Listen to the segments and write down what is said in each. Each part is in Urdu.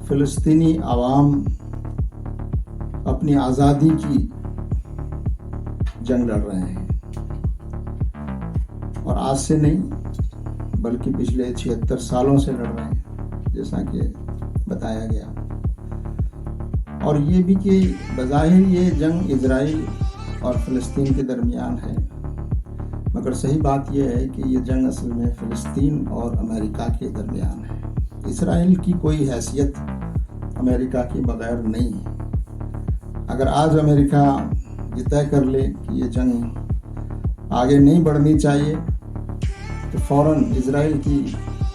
فلسطینی عوام اپنی آزادی کی جنگ لڑ رہے ہیں، اور آج سے نہیں بلکہ پچھلے 76 سالوں سے لڑ رہے ہیں، جیسا کہ بتایا گیا۔ اور یہ بھی کہ بظاہر یہ جنگ اسرائیل اور فلسطین کے درمیان ہے، مگر صحیح بات یہ ہے کہ یہ جنگ اصل میں فلسطین اور امریکہ کے درمیان ہے۔ اسرائیل کی کوئی حیثیت امریکہ کے بغیر نہیں ہے۔ اگر آج امریکہ یہ طے کر لے کہ یہ جنگ آگے نہیں بڑھنی چاہیے، تو فوراً اسرائیل کی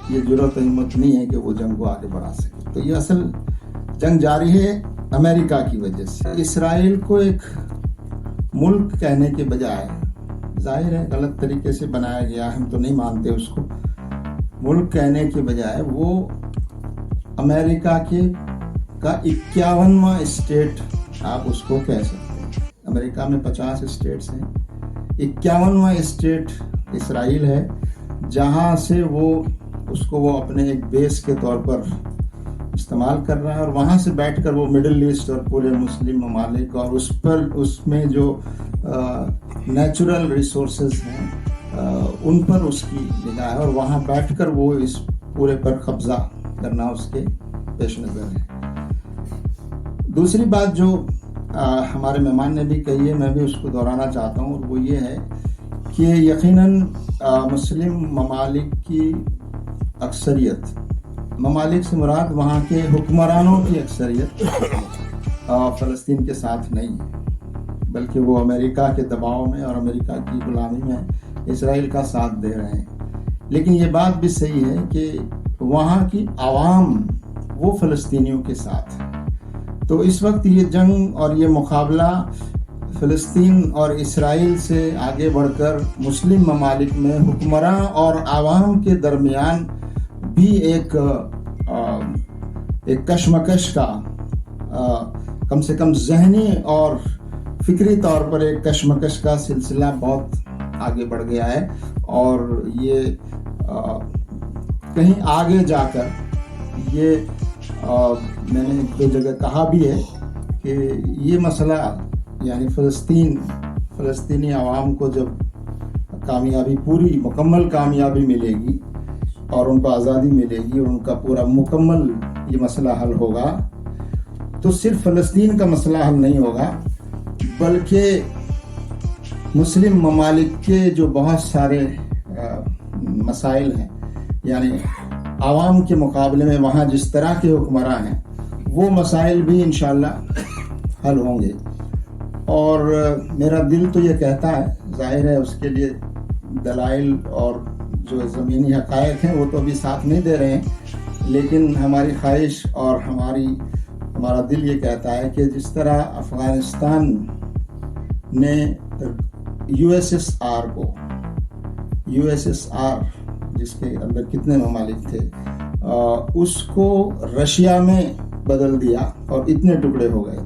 یہ جرأت و ہمت نہیں ہے کہ وہ جنگ کو آگے بڑھا سکے۔ تو یہ اصل جنگ جاری ہے امریکہ کی وجہ سے۔ اسرائیل کو ایک ملک کہنے کے بجائے، ظاہر ہے غلط طریقے سے بنایا گیا، ہم تو نہیں مانتے اس کو، ملک کہنے کے بجائے وہ امریکہ کا 51واں اسٹیٹ آپ اس کو کہہ سکتے ہیں۔ امریکہ میں 50 اسٹیٹس ہیں، 51واں اسٹیٹ اسرائیل ہے، جہاں سے وہ اس کو وہ اپنے ایک بیس کے طور پر استعمال کر رہا ہے، اور وہاں سے بیٹھ کر وہ مڈل ایسٹ اور پورے مسلم ممالک اور اس میں جو نیچرل ریسورسز ہیں ان پر اس کی نگاہ ہے، اور وہاں بیٹھ کر وہ اس پورے پر قبضہ کرنا اس کے پیش نظر ہے۔ دوسری بات جو ہمارے مہمان نے بھی کہی ہے، میں بھی اس کو دہرانا چاہتا ہوں، اور وہ یہ ہے کہ یقیناً مسلم ممالک کی اکثریت، ممالک سے مراد وہاں کے حکمرانوں کی اکثریت فلسطین کے ساتھ نہیں ہے، بلکہ وہ امریکہ کے دباؤ میں اور امریکہ کی غلامی میں اسرائیل کا ساتھ دے رہے ہیں۔ لیکن یہ بات بھی صحیح ہے کہ وہاں کی عوام وہ فلسطینیوں کے ساتھ ہے۔ تو اس وقت یہ جنگ اور یہ مقابلہ فلسطین اور اسرائیل سے آگے بڑھ کر مسلم ممالک میں حکمراں اور عوام کے درمیان بھی ایک کشمکش کا، کم سے کم ذہنی اور فکری طور پر ایک کشمکش کا سلسلہ بہت آگے بڑھ گیا ہے، اور یہ کہیں آگے جا کر یہ میں نے ایک دو جگہ کہا بھی ہے کہ یہ مسئلہ یعنی فلسطینی عوام کو جب کامیابی، پوری مکمل کامیابی ملے گی اور ان کو آزادی ملے گی اور ان کا پورا مکمل یہ مسئلہ حل ہوگا، تو صرف فلسطین کا مسئلہ حل نہیں ہوگا، بلکہ مسلم ممالک کے جو بہت سارے مسائل ہیں، یعنی عوام کے مقابلے میں وہاں جس طرح کے حکمراں ہیں وہ مسائل بھی انشاءاللہ حل ہوں گے۔ اور میرا دل تو یہ کہتا ہے، ظاہر ہے اس کے لیے دلائل اور جو زمینی حقائق ہیں وہ تو ابھی ساتھ نہیں دے رہے ہیں، لیکن ہماری خواہش اور ہمارا دل یہ کہتا ہے کہ جس طرح افغانستان نے USSR کو، USSR جس کے اندر کتنے ممالک تھے، اس کو رشیا میں بدل دیا اور اتنے ٹکڑے ہو گئے۔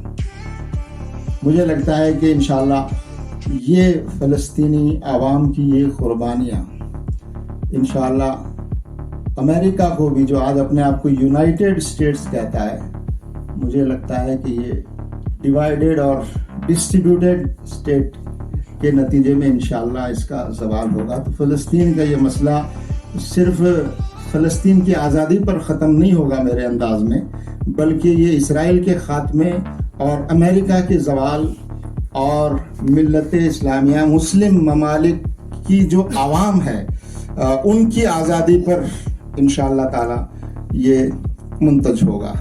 مجھے لگتا ہے کہ انشاءاللہ یہ فلسطینی عوام کی یہ قربانیاں انشاءاللہ امریکہ کو بھی، جو آج اپنے آپ کو یونائٹڈ اسٹیٹس کہتا ہے، مجھے لگتا ہے کہ یہ ڈیوائیڈڈ اور ڈسٹریبیوٹڈ اسٹیٹ کے نتیجے میں انشاءاللہ اس کا زوال ہوگا۔ تو فلسطین کا یہ مسئلہ صرف فلسطین کی آزادی پر ختم نہیں ہوگا میرے انداز میں، بلکہ یہ اسرائیل کے خاتمے اور امریکہ کے زوال اور ملت اسلامیہ، مسلم ممالک کی جو عوام ہے ان کی آزادی پر انشاءاللہ تعالی یہ منتج ہوگا۔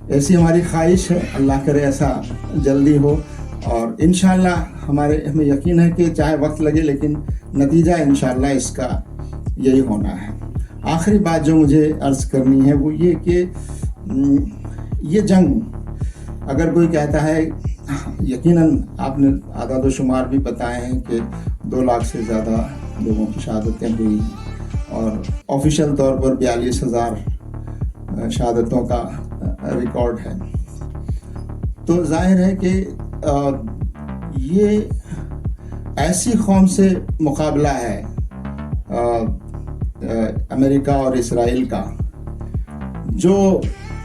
ایسی ہماری خواہش ہے، اللہ کرے ایسا جلدی ہو، اور انشاءاللہ ہمیں یقین ہے کہ چاہے وقت لگے لیکن نتیجہ انشاءاللہ اس کا یہی ہونا ہے۔ آخری بات جو مجھے عرض کرنی ہے وہ یہ کہ یہ جنگ، اگر کوئی کہتا ہے، یقیناً آپ نے اعداد و شمار بھی بتائے ہیں کہ 2 لاکھ سے زیادہ لوگوں کی شہادتیں ہوئی اور آفیشیل طور پر 42,000 شہادتوں کا ریکارڈ ہے، تو ظاہر ہے کہ یہ ایسی قوم سے مقابلہ ہے امریکہ اور اسرائیل کا، جو